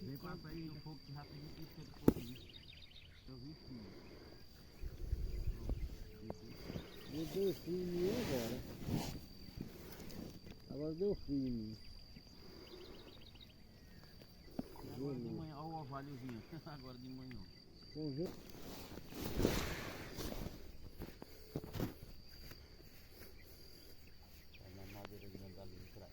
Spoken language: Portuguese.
Vem pra frente um pouco que já tem que ser um pouquinho. Eu vi sim. Eu deu frio em mim agora. Agora deu frio em mim. E agora de manhã, olha o orvalhozinho. Agora de manhã. Vamos ver. Tá na madeira grande ali atrás.